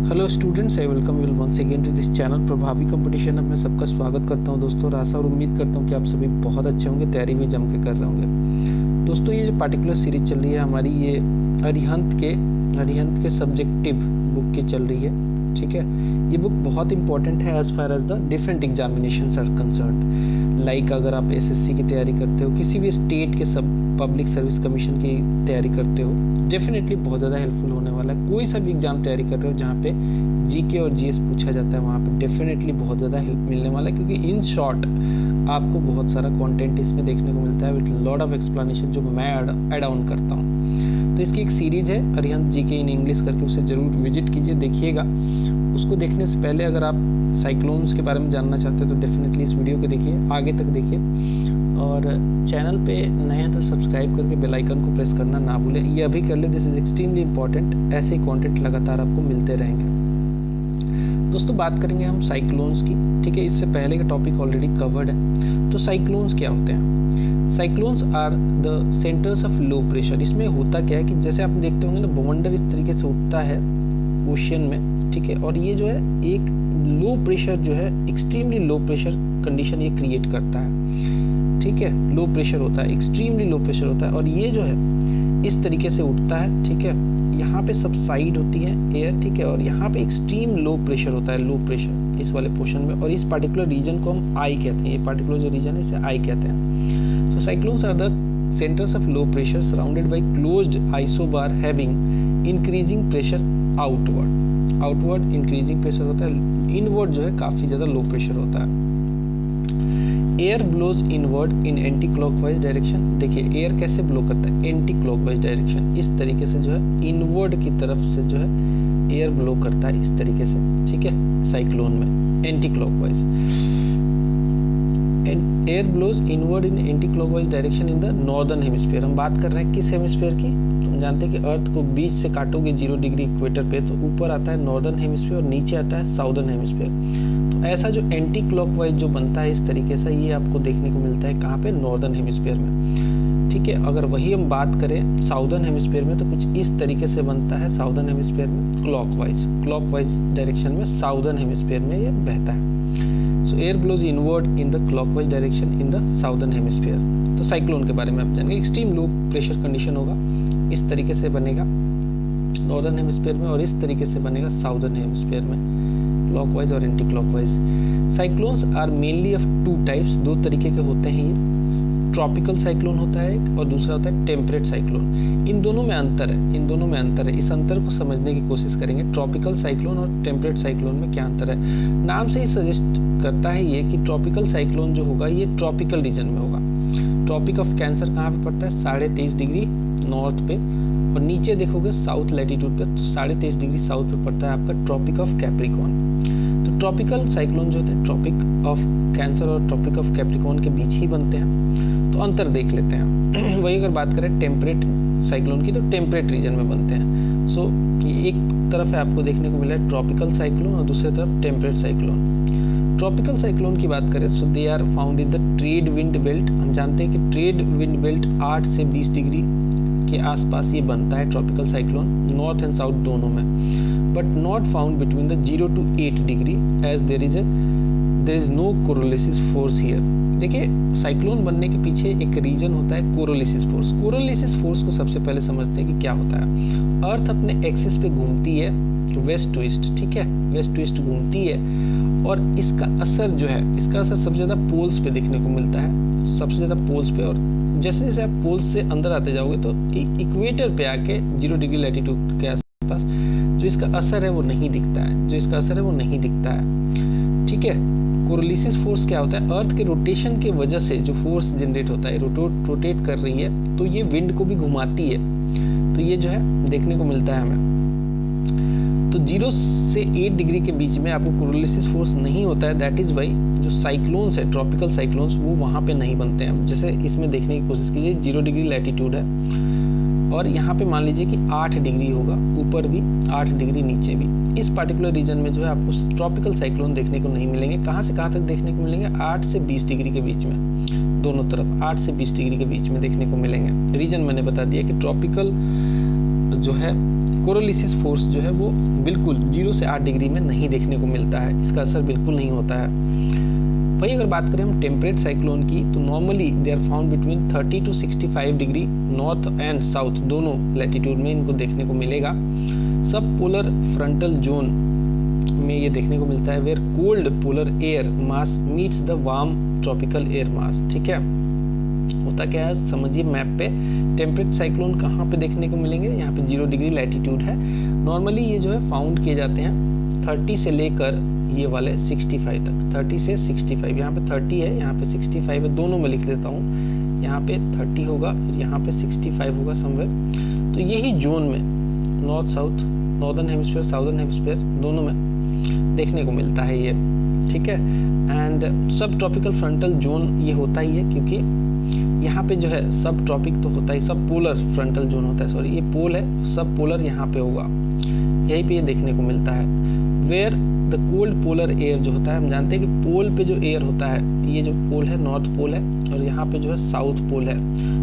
Hello students, I welcome you once again to this channel Prabhavi competition. अब मैं सबका स्वागत करता हूं दोस्तों, और आशा और उम्मीद करता हूं कि आप सभी बहुत अच्छे होंगे, तैयारी भी जम के कर रहे होंगे। दोस्तों, ये जो पार्टिकुलर सीरीज चल रही है हमारी, ये अरिहंत के सब्जेक्टिव बुक की चल रही है। ठीक है, ये बुक बहुत इंपॉर्टेंट है as far as the different examinations are concerned. Like अगर आप एसएससी की तैयारी करते हो, किसी भी स्टेट के सब पब्लिक सर्विस कमीशन की तैयारी करते हो, डेफिनेटली बहुत ज़्यादा हेल्पफुल होने वाला है। कोई सा भी एग्जाम तैयारी कर रहे हो जहाँ पे जीके और जीएस पूछा जाता है, वहाँ पे डेफिनेटली बहुत ज़्यादा हेल्प मिलने वाला है, क्योंकि इन शॉर्ट आपको बहुत सारा कंटेंट इसमें देखने को मिलता है विथ लॉट ऑफ एक्सप्लेनेशन, जो मैं ऐड ऑन करता हूँ। तो इसकी एक सीरीज है अरिहंत जीके इन इंग्लिश करके, उसे जरूर विजिट कीजिए, देखिएगा। उसको देखने से पहले अगर आप साइक्लोन्स के बारे में जानना चाहते हो तो डेफिनेटली इस वीडियो को देखिए, आगे तक देखिए, और चैनल पे नए हैं तो सब्सक्राइब करके बेल आइकन को प्रेस करना ना भूलें। ये अभी कर ले, दिस इज एक्सट्रीमली इंपॉर्टेंट। ऐसे ही कंटेंट लगातार आपको मिलते रहेंगे। दोस्तों, बात करेंगे हम साइक्लोन्स की। ठीक है, इससे पहले का टॉपिक ऑलरेडी कवर्ड है। तो साइक्लोन्स क्या होते हैं? Cyclones are the centres of low pressure. इसमें होता क्या है कि जैसे आप देखते होंगे ना, बवंडर इस तरीके से उठता है ओशियन में। ठीक है, और ये जो है एक लो प्रेशर जो है, एक्सट्रीमली लो प्रेशर कंडीशन ये क्रिएट करता है। ठीक है, लो प्रेशर होता है, एक्सट्रीमली लो प्रेशर होता है, और ये जो है इस तरीके से उठता है। ठीक है, यहाँ पे सबसाइड होती है एयर। ठीक है, और यहाँ पे एक्सट्रीम लो प्रेशर होता है, लो प्रेशर इस वाले पोर्शन में, और इस पार्टिकुलर रीजन को हम आई कहते हैं। ये पार्टिकुलर जो रीजन है इसे आई कहते हैं। So cyclones are the centres of low pressure surrounded by closed isobar having increasing pressure outward increasing pressure होता है। इनवर्ड जो है काफी ज्यादा लो प्रेशर होता है। Air blows inward in anti clockwise direction. देखिए एयर कैसे ब्लो करता है, एंटी क्लॉकवाइज डायरेक्शन, इस तरीके से जो है इनवर्ड की तरफ से जो है एयर ब्लो करता है इस तरीके से। ठीक है, साइक्लोन में anti clockwise air blows inward in anti clockwise direction in the northern hemisphere. हम बात कर रहे हैं किस हेमिस्फीयर की? हम जानते हैं कि अर्थ को बीच से काटोगे 0 डिग्री इक्वेटर पे, तो ऊपर आता है नॉर्दर्न हेमिस्फीयर और नीचे आता है साउदर्न हेमिस्फीयर। तो ऐसा जो एंटी क्लॉकवाइज जो बनता है इस तरीके से, ये आपको देखने को मिलता है कहाँ पे? नॉर्दर्न हेमिस्फीयर में। ठीक है, अगर वही हम बात करें साउदर्न हेमिस्फीयर में, तो कुछ इस तरीके से बनता है साउदर्न हेमिस्फीयर में, क्लॉकवाइज डायरेक्शन में साउदर्न हेमिस्फीयर में ये बहता है। So air blows inward in the clockwise direction in the southern hemisphere. तो साइक्लोन के बारे में आप जानेंगे। एक्सट्रीम लो प्रेशर कंडीशन होगा, इस तरीके से बनेगा नॉर्दर्न हेमिस्फीयर में, और इस तरीके से बनेगा साउदर्न हेमिस्फीयर में, क्लॉकवाइज और anti clockwise. Cyclones are mainly of 2 types, 2 तरीके के होते हैं ये। ट्रॉपिकल साइक्लोन होता है एक, और दूसरा होता है टेम्परेट साइक्लोन। इन दोनों में अंतर है, इस अंतर को समझने की कोशिश करेंगे। ट्रॉपिकल साइक्लोन और टेम्परेट साइक्लोन में क्या अंतर है? नाम से ही सजेस्ट करता है ये कि ट्रॉपिकल साइक्लोन जो होगा ये ट्रॉपिकल रीजन में होगा। ट्रॉपिक ऑफ कैंसर कहाँ पे पड़ता है? 23.5 डिग्री नॉर्थ पे, और नीचे देखोगे साउथ लैटिट्यूड पे, तो 23.5 डिग्री साउथ पे पड़ता है आपका ट्रॉपिक ऑफ कैप्रिकॉर्न। तो ट्रॉपिकल साइक्लोन जो होते हैं ट्रॉपिक ऑफ कैंसर और ट्रॉपिक ऑफ कैप्रिकॉर्न के बीच ही बनते हैं। तो अंतर देख लेते हैं। वही अगर बात करें टेम्परेट साइक्लोन की, तो टेम्परेट रीजन में बनते हैं। सो एक तरफ है आपको देखने को मिला है ट्रॉपिकल साइक्लोन, और दूसरी तरफ टेम्परेट साइक्लोन। ट्रॉपिकल साइक्लोन की बात करें, so they are found in the trade wind belt. हम जानते हैं कि ट्रेड विंड बेल्ट 8 से 20 डिग्री के आसपास ये बनता है tropical cyclone, north and south दोनों में, but not found between the 0 to 8 degree as there is no coriolis force here. देखिए साइक्लोन बनने के पीछे एक रीजन होता है कोरोलिसिस फोर्स। कोरोलिसिस फोर्स को सबसे पहले समझते हैं कि क्या होता है। अर्थ अपने एक्सिस पे घूमती है वेस्ट टू ईस्ट। ठीक है, वेस्ट टू ईस्ट घूमती है, और इसका असर जो है, इसका असर सबसे ज्यादा पोल्स पे देखने को मिलता है, सबसे ज्यादा पोल्स पे। और जैसे जैसे आप पोल्स से अंदर आते जाओगे तो इक्वेटर पे आके 0 डिग्री लैटिट्यूड के आसपास जो इसका असर है वो नहीं दिखता है। ठीक है, कोरोलिसिस फोर्स क्या होता है? अर्थ के रोटेशन के वजह से जो फोर्स जनरेट होता है, रोटेट कर रही है, तो ये विंड को भी घुमाती है, तो ये जो है देखने को मिलता है हमें। तो 0 से 8 डिग्री के बीच में आपको कोरोलिसिस फोर्स नहीं होता है। दैट इज वाई जो साइक्लोन्स है, ट्रॉपिकल साइक्लोन्स, वो वहां पे नहीं बनते हैं। जैसे इसमें देखने की कोशिश कीजिए, 0 डिग्री लैटिट्यूड है, और यहाँ पे मान लीजिए कि 8 डिग्री होगा, ऊपर भी 8 डिग्री, नीचे भी। इस पार्टिकुलर रीजन में जो है आपको ट्रॉपिकल साइक्लोन देखने को नहीं मिलेंगे। कहाँ से कहाँ तक देखने को मिलेंगे? 8 से 20 डिग्री के बीच में, दोनों तरफ 8 से 20 डिग्री के बीच में देखने को मिलेंगे। रीजन मैंने बता दिया कि ट्रॉपिकल जो है कोरोलिसिस फोर्स जो है वो बिल्कुल 0 से 8 डिग्री में नहीं देखने को मिलता है, इसका असर बिल्कुल नहीं होता है। वही अगर बात करें हम टेम्परेट साइक्लोन की, तो normally they are found between 30 to 65 degree north and south दोनों लैटिट्यूड में इनको देखने को मिलेगा। सब पोलर फ्रंटल जोन में ये देखने को मिलता है, where cold polar air mass meets the warm tropical air mass. ठीक है, होता क्या है समझिए मैप पे, टेम्परेट साइक्लोन कहाँ पे देखने को मिलेंगे, यहाँ पे 0 डिग्री लैटिट्यूड है। नॉर्मली ये जो है फाउंड किए जाते हैं 30 से लेकर ये वाले 65 तक, 30 से 65, यहाँ पे 30 है, यहाँ पे 65 है, दोनों में लिख देता हूँ, यहाँ पे 30 होगा, यहाँ पे 65 होगा समवेयर। तो यही जोन में north south, northern hemisphere, southern hemisphere दोनों में देखने को मिलता है ये। ठीक है, एंड सब ट्रॉपिकल फ्रंटल जोन ये होता ही है, क्योंकि यहाँ पे जो है सब ट्रॉपिक तो होता ही, सब पोलर फ्रंटल जोन होता है, सॉरी ये पोल है, सब पोलर यहाँ पे होगा, यहीं पे ये देखने को मिलता है। Where the cold polar air जो होता है, हम जानते हैं कि पोल पे जो एयर होता है, ये जो पोल है नॉर्थ पोल है और यहाँ पे जो है साउथ पोल है,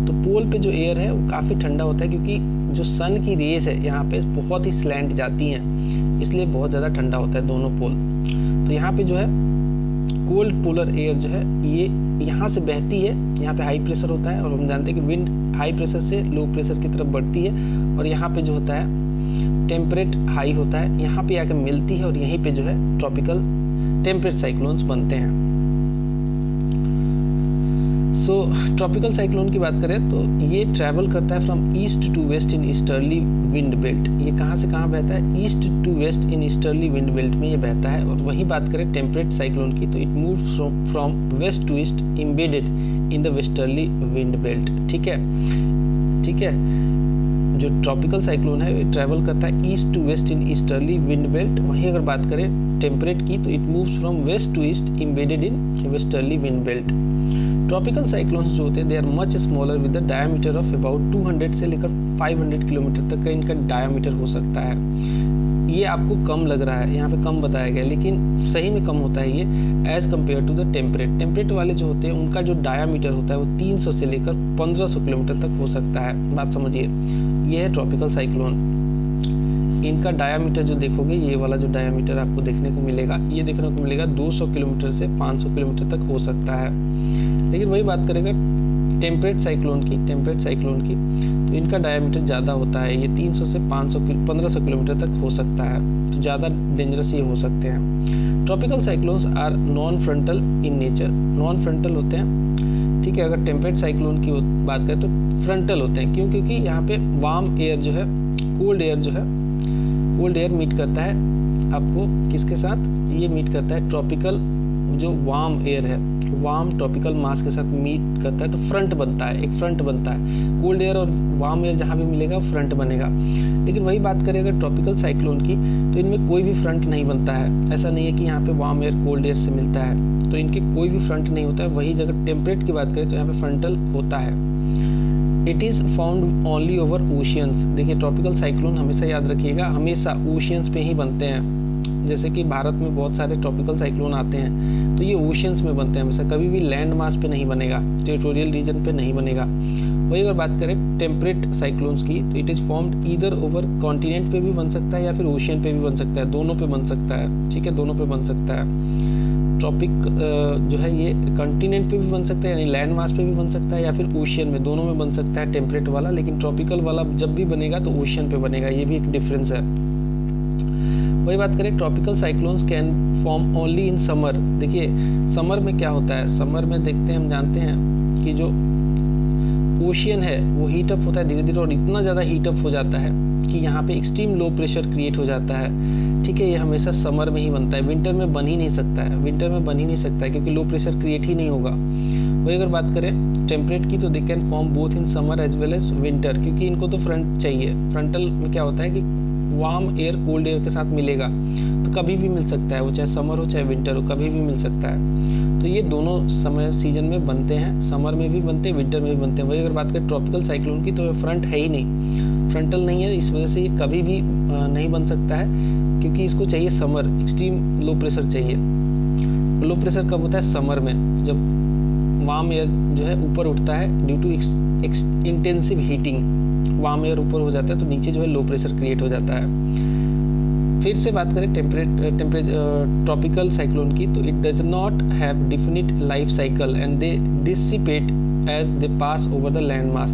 तो पोल पे जो एयर है वो काफ़ी ठंडा होता है, क्योंकि जो सन की रेज है यहाँ पे बहुत ही स्लैंट जाती हैं, इसलिए बहुत ज़्यादा ठंडा होता है दोनों पोल। तो यहाँ पे जो है कोल्ड पोलर एयर जो है ये यहाँ से बहती है, यहाँ पे हाई प्रेशर होता है, और हम जानते हैं कि विंड हाई प्रेशर से लो प्रेशर की तरफ बढ़ती है, और यहाँ पे जो होता है टेम्परेट हाई होता है, यहाँ पे आके मिलती है, और यहीं पे जो है ट्रॉपिकल टेम्परेट साइक्लोन्स बनते हैं। सो ट्रॉपिकल साइक्लोन की बात करें तो ये ट्रैवल करता है from east to west in easterly wind belt. ये कहाँ से कहाँ बहता है, east to west in easterly wind belt में ये बहता है। और वही बात करें टेम्परेट साइक्लोन की, तो it moves from west to east embedded in the westerly wind belt. ठीक है, ठीक है, जो ट्रॉपिकल साइक्लोन है ये ट्रैवल करता है east to west in easterly wind belt. वहीं अगर बात करें टेम्परेट की, तो it moves from west to east embedded in westerly wind belt. Tropical cyclones जो होते हैं they are much smaller with the diameter of about 200 से लेकर 500 किलोमीटर तक का इनका डायमीटर हो सकता है। ये आपको कम लग रहा है, यहाँ पे कम बताया गया, लेकिन सही में कम होता है ये as compare to the temperate. Temperate वाले जो होते हैं उनका जो डायमीटर होता है वो 300 से लेकर 1500 किलोमीटर तक हो सकता है। बात समझिए, ये है ट्रॉपिकल साइक्लोन। इनका डायमीटर जो देखोगे, ये वाला जो डायमीटर आपको देखने को मिलेगा, ये देखने को मिलेगा 200 किलोमीटर से 500 किलोमीटर तक हो सकता है। लेकिन वही बात करेगा टेम्परेट साइक्लोन की, तो इनका डायमीटर ज़्यादा होता है, ये 300 से 1500 किलोमीटर तक हो सकता है, तो ज़्यादा डेंजरस ये हो सकते हैं। Tropical cyclones are non frontal in nature, non frontal होते हैं। ठीक है, अगर टेम्परेट साइक्लोन की बात करें तो फ्रंटल होते हैं। क्यों? क्योंकि यहाँ पे वार्म एयर जो है, कोल्ड एयर मीट करता है आपको किसके साथ, ये मीट करता है ट्रॉपिकल जो वार्म एयर है, वार्म ट्रॉपिकल मास के साथ मीट करता है, तो फ्रंट बनता है, एक फ्रंट बनता है। कोल्ड एयर और वार्म एयर जहाँ भी मिलेगा फ्रंट बनेगा। लेकिन वही बात करें अगर ट्रॉपिकल साइक्लोन की, तो इनमें कोई भी फ्रंट नहीं बनता है। ऐसा नहीं है कि यहाँ पे वार्म एयर कोल्ड एयर से मिलता है, तो इनके कोई भी फ्रंट नहीं होता है। वही जगह टेम्परेट की बात करें तो यहाँ पे फ्रंटल होता है। It is found only over oceans. देखिए ट्रॉपिकल साइक्लोन हमेशा याद रखिएगा, हमेशा ओशियंस पे ही बनते हैं। जैसे कि भारत में बहुत सारे ट्रॉपिकल साइक्लोन आते हैं, तो ये ओशियंस में बनते हैं हमेशा, कभी भी लैंड मास पे नहीं बनेगा, टेरिटोरियल रीजन पे नहीं बनेगा। वही अगर बात करें टेम्परेट साइक्लोन्स की, तो it is formed either over continent पे भी बन सकता है या फिर ओशियन पे भी बन सकता है, दोनों पे बन सकता है। ठीक है, दोनों पे बन सकता है। ट्रॉपिक जो है ये कॉन्टिनेंट पे भी बन सकता है, यानी लैंड मास पे भी बन सकता है, या फिर ओशियन में, दोनों में बन सकता है टेम्परेट वाला। लेकिन ट्रॉपिकल वाला जब भी बनेगा तो ओशियन पे बनेगा, ये भी एक डिफरेंस है। वही बात करें tropical cyclones can form only in summer. देखिए समर में क्या होता है, समर में देखते हैं, हम जानते हैं कि जो ओशियन है वो हीट अप होता है धीरे धीरे, और इतना ज़्यादा हीट अप हो जाता है कि यहाँ पे एक्सट्रीम लो प्रेशर क्रिएट हो जाता है। ठीक है, ये हमेशा समर में ही बनता है, विंटर में बन ही नहीं सकता है, विंटर में बन ही नहीं सकता है क्योंकि लो प्रेशर क्रिएट ही नहीं होगा। वही अगर बात करें टेम्परेट की, तो they can form both in summer as well as winter, क्योंकि इनको तो फ्रंट चाहिए। फ्रंटल में क्या होता है कि वार्म एयर कोल्ड एयर के साथ मिलेगा, तो कभी भी मिल सकता है, वो चाहे समर हो चाहे विंटर हो, कभी भी मिल सकता है। तो ये दोनों समय सीजन में बनते हैं, समर में भी बनते हैं, विंटर में भी बनते हैं। वही अगर बात करें ट्रॉपिकल साइक्लोन की, तो फ्रंट है ही नहीं, फ्रंटल नहीं है, इस वजह से ये कभी भी नहीं बन सकता है, क्योंकि इसको चाहिए समर, एक्सट्रीम लो प्रेशर चाहिए। लो प्रेशर कब होता है? समर में, जब वार्म एयर जो है ऊपर उठता है due to intensive heating. Warm air ऊपर हो जाता है तो नीचे जो है लो प्रेशर क्रिएट हो जाता है। फिर से बात करें ट्रॉपिकल साइक्लोन की, तो it does not have definite life cycle and they dissipate as they pass over the land mass.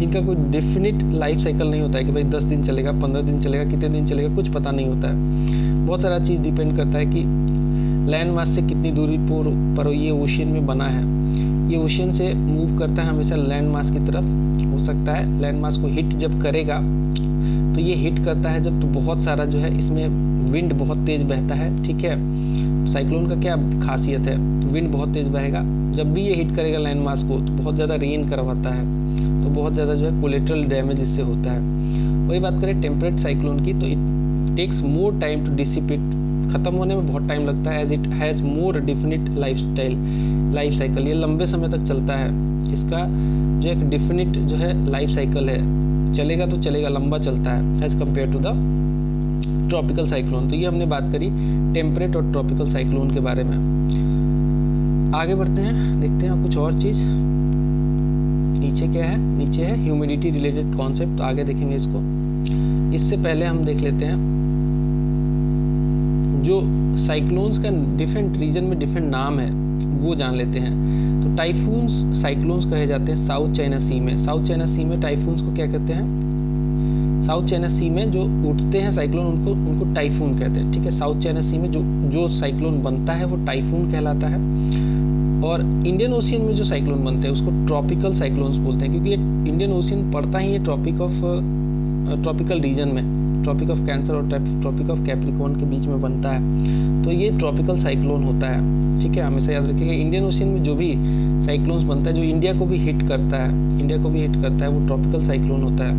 इनका कोई डिफिनिट लाइफ साइकिल नहीं होता है कि भाई 10 दिन चलेगा, 15 दिन चलेगा, कितने दिन चलेगा, कुछ पता नहीं होता है। बहुत सारा चीज़ डिपेंड करता है कि लैंड मास से कितनी दूरी पर ये ओशियन में बना है। ये ओशियन से मूव करता है हमेशा लैंड मास की तरफ। हो सकता है लैंड मास को हिट जब करेगा तो ये हिट करता है जब, तो बहुत सारा जो है इसमें विंड बहुत तेज बहता है, ठीक है। साइक्लोन का क्या खासियत है, विंड बहुत तेज बहेगा, जब भी ये हिट करेगा लैंड मास को तो बहुत ज़्यादा रेन करवाता है, तो बहुत ज़्यादा जो है कोलेटरल डैमेज इससे होता है। वही बात करें टेम्परेट साइक्लोन की, तो it takes more time to dissipate, खत्म होने में बहुत टाइम लगता है, as it has more definite life cycle. ये लंबे समय तक चलता है, इसका जो एक डिफिनिट जो है लाइफ साइकिल है, चलेगा तो चलेगा, लंबा चलता है as compare to the tropical cyclone. तो ये हमने बात करी टेम्परेट और ट्रॉपिकल साइक्लोन के बारे में। आगे बढ़ते हैं, देखते हैं कुछ और चीज़। नीचे क्या है, नीचे है ह्यूमिडिटी रिलेटेड कॉन्सेप्ट, तो आगे देखेंगे इसको। इससे पहले हम देख लेते हैं जो साइक्लोन्स का डिफरेंट रीजन में डिफरेंट नाम है वो जान लेते हैं। तो टाइफून्स साइक्लोन्स कहे जाते हैं साउथ चाइना सी में। साउथ चाइना सी में टाइफून्स को क्या कहते हैं, साउथ चाइना सी में जो उठते हैं साइक्लोन उनको टाइफून कहते हैं, ठीक है। साउथ चाइना सी में जो साइक्लोन बनता है वो टाइफून कहलाता है। और इंडियन ओशियन में जो साइक्लोन बनते हैं उसको ट्रॉपिकल साइक्लोन्स बोलते हैं, क्योंकि ये इंडियन ओशियन पड़ता ही है ट्रॉपिकल रीजन में, ट्रॉपिक ऑफ कैंसर और ट्रॉपिक ऑफ कैप्रिकॉर्न के बीच में बनता है, तो ये ट्रॉपिकल साइक्लोन होता है, ठीक है। हमेशा याद रखिएगा इंडियन ओशियन में जो भी साइक्लोन्स बनता है जो इंडिया को भी हिट करता है वो ट्रॉपिकल साइक्लोन होता है।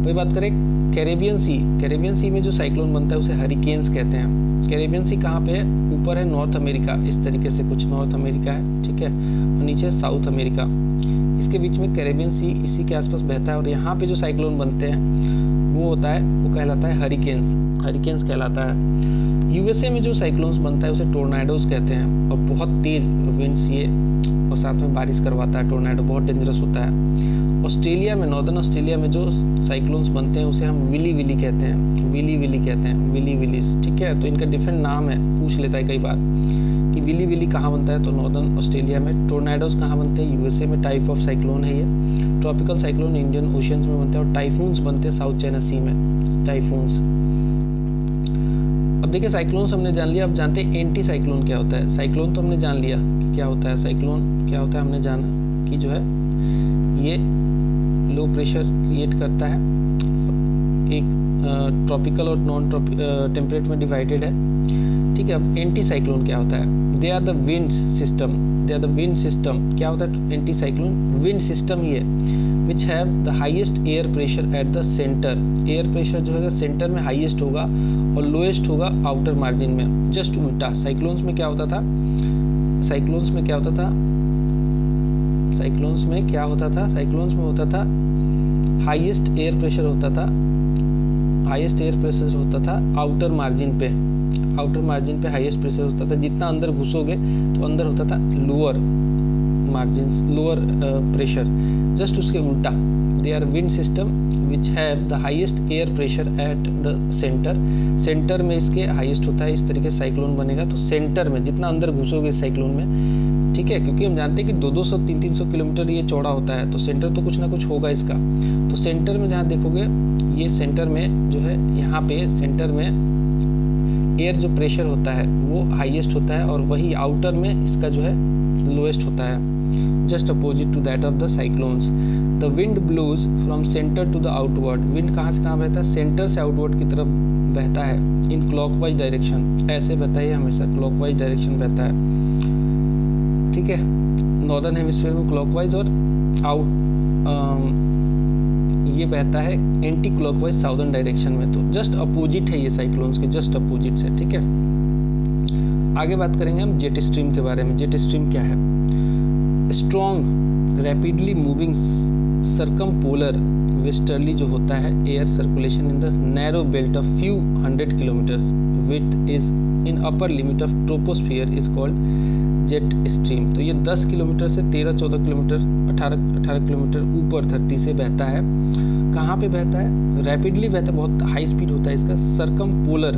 वही बात करें कैरेबियन सी में जो साइक्लोन बनता है उसे हरिकेन्स कहते हैं। कैरेबियन सी कहाँ पे है, ऊपर है नॉर्थ अमेरिका, इस तरीके से कुछ नॉर्थ अमेरिका है, ठीक है, और नीचे साउथ अमेरिका, इसके बीच में कैरेबियन सी इसी के आसपास बहता है। और यहाँ पे जो साइक्लोन बनते हैं वो कहलाता है हरिकेन्स कहलाता है। यूएसए में जो साइक्लोन्स बनता है उसे टोर्नाडोज कहते हैं, और बहुत तेज विंड्स ये और साथ में बारिश करवाता है, टोर्नाडो बहुत डेंजरस होता है। ऑस्ट्रेलिया में, नॉर्दर्न ऑस्ट्रेलिया में जो साइक्लोन्स बनते हैं उसे हम विली कहते हैं, विली विलीज, ठीक है। तो इनका डिफरेंट नाम है, पूछ लेता है कई बार कि विली कहाँ बनता है, तो नॉर्दर्न ऑस्ट्रेलिया में। टोर्नाडोज कहाँ बनते हैं, यूएसए में, टाइप ऑफ साइक्लोन है ये। ट्रॉपिकल साइक्लोन इंडियन ओशियंस में बनते हैं, और टाइफून्स बनते हैं साउथ चाइना सी में, टाइफून्स। अब देखिए साइक्लोन्स हमने जान लिया, अब जानते हैं एंटी साइक्लोन क्या होता है। साइक्लोन तो हमने जान लिया कि क्या होता है, साइक्लोन क्या होता है हमने जाना कि जो है ये लो प्रेशर क्रिएट करता है, एक ट्रॉपिकल और नॉन टेम्परेट में डिवाइडेड है, ठीक है। अब एंटी साइक्लोन क्या होता है, they are the wind system. क्या होता है एंटी साइक्लोन, विंड सिस्टम ही है which have the highest air pressure at the centre. Air pressure जो है सेंटर में हाईएस्ट होगा और लोएस्ट होगा आउटर मार्जिन में। जस्ट उल्टा साइक्लोन्स में क्या होता था, साइक्लोन्स में होता था हाईएस्ट एयर प्रेशर होता था आउटर मार्जिन पे हाईएस्ट प्रेशर होता था। जितना अंदर घुसोगे तो अंदर होता था लोअर प्रेशर। जस्ट उसके उल्टा, they are wind system which have the highest air pressure at the centre में इसके हाईएस्ट होता है। इस तरीके से साइक्लोन बनेगा, तो सेंटर में जितना अंदर घुसोगे साइक्लोन में, ठीक है, क्योंकि हम जानते हैं कि 200-300 किलोमीटर ये चौड़ा होता है, तो सेंटर तो कुछ ना कुछ होगा इसका। तो सेंटर में जहाँ देखोगे, ये सेंटर में जो है, यहाँ पे सेंटर में एयर जो प्रेशर होता है वो हाईएस्ट होता है, और वही आउटर में इसका जो है लोएस्ट होता है। Just opposite to that of the cyclones. The wind blows from centre to the outward. Wind कहाँ से कहाँ बहता है, सेंटर से आउटवर्ड की तरफ बहता है, इन क्लॉकवाइज डायरेक्शन। ऐसे बहता है, हमेशा क्लॉकवाइज डायरेक्शन बहता है, ठीक है। नॉर्दर्न हेमिस्फीयर में क्लॉकवाइज, और ये बहता है एंटी क्लॉकवाइज साउदर्न डायरेक्शन में। तो जस्ट अपोजिट है ये साइक्लोन्स के, जस्ट अपोजिट से, ठीक है। आगे बात करेंगे हम जेट स्ट्रीम के बारे में। जेट स्ट्रीम क्या है, स्ट्रॉन्ग रैपिडली मूविंग सर्कमपोलर वेस्टर्ली जो होता है air circulation in the narrow belt of few 100 kilometres with is in upper limit of troposphere is called jet stream. तो ये 10 किलोमीटर से 13-14 किलोमीटर 18 किलोमीटर ऊपर धरती से बहता है। कहाँ पे बहता है? रैपिडली बहता है, बहुत हाई स्पीड होता है इसका। सर्कमपोलर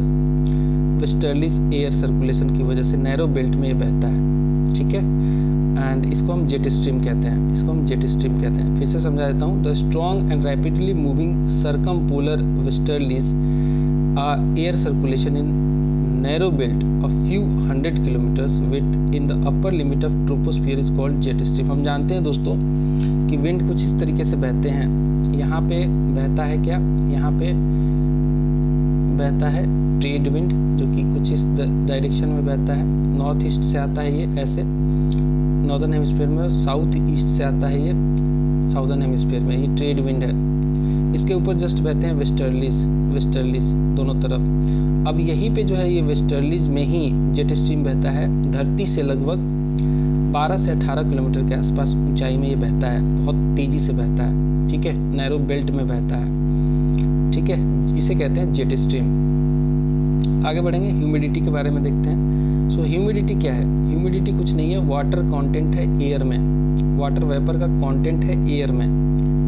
वेस्टर्लीज एयर सर्कुलेशन की वजह से नैरो बेल्ट में ये बहता है, ठीक है। एंड इसको हम जेट स्ट्रीम कहते हैं, इसको हम जेट स्ट्रीम कहते हैं। फिर से समझा देता हूँ। The strong and rapidly moving circumpolar westerlies air circulation in narrow belt of few 100 kilometers width in the upper limit of troposphere is called jet stream। हम जानते हैं दोस्तों कि विंड कुछ इस तरीके से बहते हैं। यहाँ पे बहता है क्या? यहाँ पे बहता है ट्रेड विंड, जो कि कुछ इस डायरेक्शन में बहता है। नॉर्थ ईस्ट से आता है ये ऐसे नॉर्दर्न हेमिस्फीयर में, और साउथ ईस्ट से आता है ये साउदर्न हेमिस्फीयर में। ये ट्रेड विंड है। इसके ऊपर जस्ट बहते हैं वेस्टर्लीज दोनों तरफ। अब यहीं पे जो है ये वेस्टर्लीज में ही जेट स्ट्रीम बहता है। धरती से लगभग 12 से 18 किलोमीटर के आसपास ऊंचाई में ये बहता है, बहुत तेजी से बहता है, ठीक है। नैरो बेल्ट में बहता है, ठीक है। इसे कहते हैं जेट स्ट्रीम। आगे बढ़ेंगे, ह्यूमिडिटी के बारे में देखते हैं। सो ह्यूमिडिटी क्या है? ह्यूमिडिटी कुछ नहीं है, वाटर कंटेंट है एयर में, वाटर वेपर का कंटेंट है एयर में,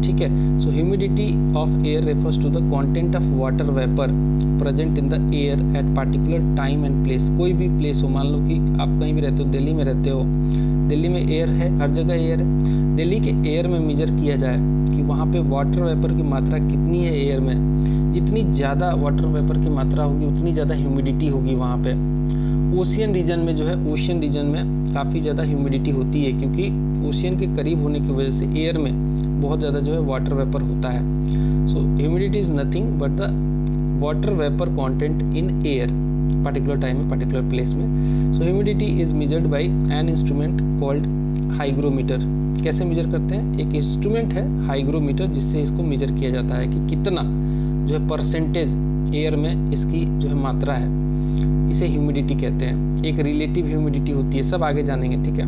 ठीक है। So humidity of air refers to the content of water vapour present in the air at particular time and place. कोई भी प्लेस हो, मान लो कि आप कहीं भी रहते हो, दिल्ली में रहते हो, दिल्ली में एयर है, हर जगह एयर है। दिल्ली के एयर में मेजर किया जाए कि वहाँ पे वाटर वेपर की मात्रा कितनी है एयर में, जितनी ज़्यादा वाटर वेपर की मात्रा होगी उतनी ज़्यादा ह्यूमिडिटी होगी वहाँ पे। ओशियन रीजन में जो है, ओशियन रीजन में काफ़ी ज़्यादा ह्यूमिडिटी होती है, क्योंकि ओशियन के करीब होने की वजह से एयर में बहुत ज़्यादा जो है वाटर वेपर होता है। So humidity is nothing but the water vapour content in air particular time में, पर्टिकुलर प्लेस में। So humidity is measured by an instrument called hygrometer. कैसे मेजर करते हैं? एक इंस्ट्रूमेंट है हाइग्रोमीटर, जिससे इसको मेजर किया जाता है कि कितना जो है परसेंटेज एयर में इसकी जो है मात्रा है, इसे ह्यूमिडिटी कहते हैं। एक रिलेटिव ह्यूमिडिटी होती है, सब आगे जानेंगे, ठीक है।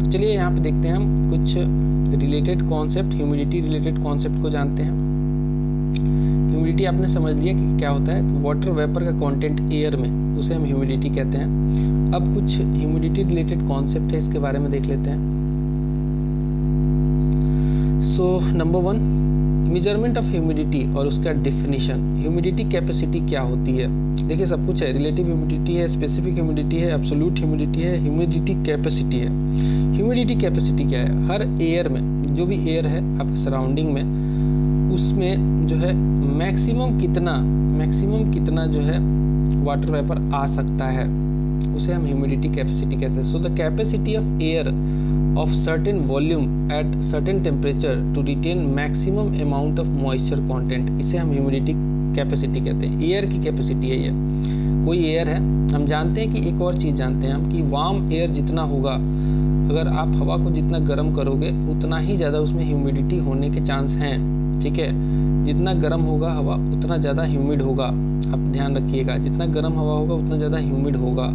तो चलिए यहाँ पे देखते हैं हम कुछ related concept, humidity related concept को जानते हैं। ह्यूमिडिटी आपने समझ लिया कि क्या होता है, वाटर वेपर का कंटेंट एयर में, उसे हम ह्यूमिडिटी कहते हैं। अब कुछ ह्यूमिडिटी रिलेटेड कॉन्सेप्ट है, इसके बारे में देख लेते हैं। So number 1, measurement of humidity और उसका डिफिनीशन। ह्यूमिडिटी कैपेसिटी क्या होती है? देखिए सब कुछ है, रिलेटिव ह्यूमिडिटी है, स्पेसिफिक ह्यूमिडिटी है, एब्सोल्यूट ह्यूमिडिटी है, ह्यूमिडिटी कैपेसिटी है। ह्यूमिडिटी कैपेसिटी क्या है? हर एयर में, जो भी एयर है आपके सराउंडिंग में, उसमें जो है मैक्सिमम कितना जो है वाटर वेपर आ सकता है, उसे हम ह्यूमिडिटी कैपेसिटी कहते हैं। So the capacity of air of certain volume at certain temperature to retain maximum amount of moisture content, इसे हम ह्यूमिडिटी कैपेसिटी कहते हैं। एयर की कैपेसिटी है ये। कोई एयर है, हम जानते हैं कि एक और चीज़ जानते हैं हम कि वार्म एयर जितना होगा, अगर आप हवा को जितना गर्म करोगे उतना ही ज़्यादा उसमें ह्यूमिडिटी होने के चांस हैं, ठीक है। जितना गर्म होगा हवा उतना ज़्यादा ह्यूमिड होगा, आप ध्यान रखिएगा। जितना गर्म हवा होगा उतना ज़्यादा ह्यूमिड होगा,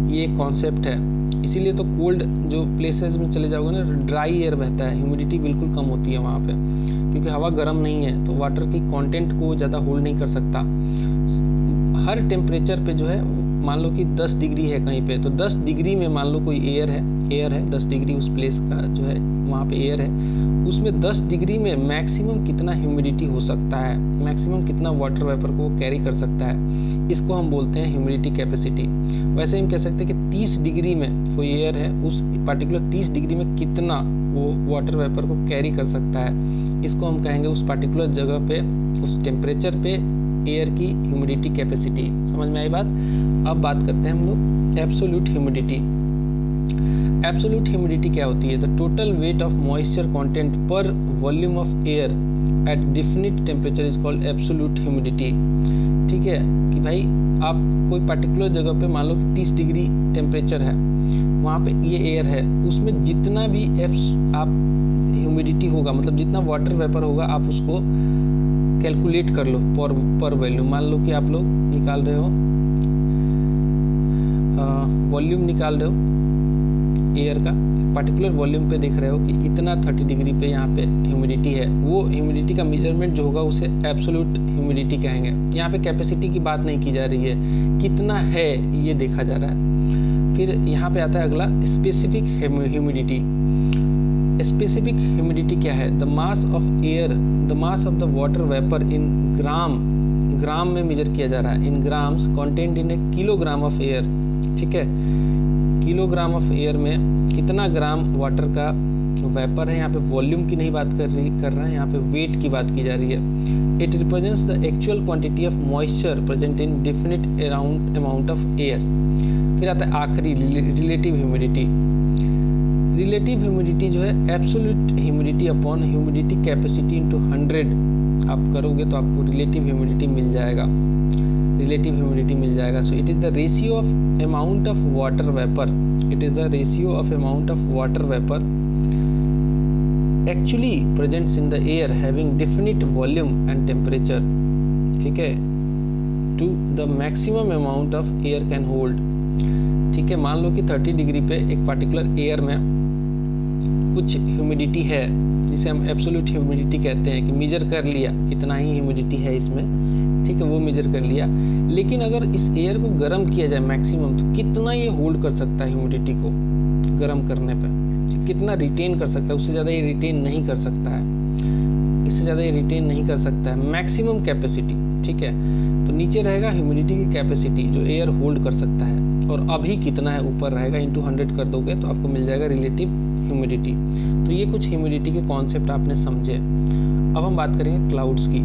ये एक कॉन्सेप्ट है। इसीलिए तो कोल्ड जो प्लेसेस में चले जाओगे ना, ड्राई एयर बहता है, ह्यूमिडिटी बिल्कुल कम होती है वहाँ पे, क्योंकि हवा गर्म नहीं है, तो वाटर की कंटेंट को ज़्यादा होल्ड नहीं कर सकता। हर टेम्परेचर पे जो है, मान लो कि 10 डिग्री है कहीं पे, तो 10 डिग्री में मान लो कोई एयर है 10 डिग्री उस प्लेस का जो है वहाँ पे एयर है, उसमें 10 डिग्री में मैक्सिमम कितना ह्यूमिडिटी हो सकता है, मैक्सिमम कितना वाटर वेपर को कैरी कर सकता है, इसको हम बोलते हैं ह्यूमिडिटी कैपेसिटी। वैसे हम कह सकते हैं कि 30 डिग्री में कोई एयर है, उस पर्टिकुलर 30 डिग्री में कितना वो वाटर वेपर को कैरी कर सकता है, इसको हम कहेंगे उस पर्टिकुलर जगह पे, उस टेम्परेचर पे एयर की ह्यूमिडिटी कैपेसिटी। समझ में आई बात? अब बात करते हैं हम लोग एब्सोल्यूट ह्यूमिडिटी। एब्सोल्यूट ह्यूमिडिटी क्या होती है? The total weight of moisture content per volume of air at definite temperature is called absolute humidity. ठीक है कि भाई आप कोई पर्टिकुलर जगह पे मान लो कि 30 डिग्री टेम्परेचर है, वहाँ पे ये एयर है, उसमें जितना भी आप ह्यूमिडिटी होगा, मतलब जितना वाटर वेपर होगा, आप उसको कैलकुलेट कर लो पर वॉल्यूम। मान लो कि आप लोग निकाल रहे हो वॉल्यूम निकाल रहे हो एयर का, पर्टिकुलर वॉल्यूम पे देख रहे हो कि इतना 30 डिग्री पे यहाँ पे ह्यूमिडिटी है, वो ह्यूमिडिटी का मेजरमेंट जो होगा उसे एब्सोल्यूट ह्यूमिडिटी कहेंगे। यहाँ पे कैपेसिटी की बात नहीं की जा रही है, कितना है ये देखा जा रहा है। फिर यहाँ पे आता है अगला स्पेसिफिक ह्यूमिडिटी। स्पेसिफिक ह्यूमिडिटी क्या है? The mass of air, the mass of the water vapour in gram में मेजर किया जा रहा है, in grams content in a kilogram of air. ठीक है, किलोग्राम ऑफ एयर में कितना ग्राम वाटर का वेपर है। यहाँ पे वॉल्यूम की नहीं बात कर रहा है, यहाँ पे वेट की बात की जा रही है। It represents the actual quantity of moisture present in definite amount of air. फिर आता है आखिरी रिलेटिव ह्यूमिडिटी। रिलेटिव ह्यूमिडिटी जो है absolute humidity upon humidity capacity into 100 आप करोगे तो आपको रिलेटिव ह्यूमिडिटी मिल जाएगा, रिलेटिव ह्यूमिडिटी मिल जाएगा। So it is the ratio of amount of water vapour, it is the ratio of amount of water vapour actually presents in the air having definite volume and temperature, ठीक है, to the maximum amount of air can hold. ठीक है, मान लो कि 30 degree पे एक particular air में कुछ ह्यूमिडिटी है जिसे हम एब्सोल्यूट ह्यूमिडिटी कहते हैं, कि मेजर कर लिया इतना ही ह्यूमिडिटी है इसमें, ठीक है, वो मेजर कर लिया। लेकिन अगर इस एयर को गर्म किया जाए मैक्सिमम, तो कितना ये होल्ड कर सकता है ह्यूमिडिटी को गर्म करने पे, कितना रिटेन कर सकता है, उससे ज़्यादा ये रिटेन नहीं कर सकता है, इससे ज़्यादा ये रिटेन नहीं कर सकता है, मैक्सिमम कैपेसिटी। ठीक है, तो नीचे रहेगा ह्यूमिडिटी की कैपेसिटी जो एयर होल्ड कर सकता है, और अभी कितना है ऊपर रहेगा, इंटू 100 कर दोगे तो आपको मिल जाएगा रिलेटिव ह्यूमिडिटी। तो ये कुछ ह्यूमिडिटी के कॉन्सेप्ट आपने समझे। अब हम बात करेंगे क्लाउड्स की।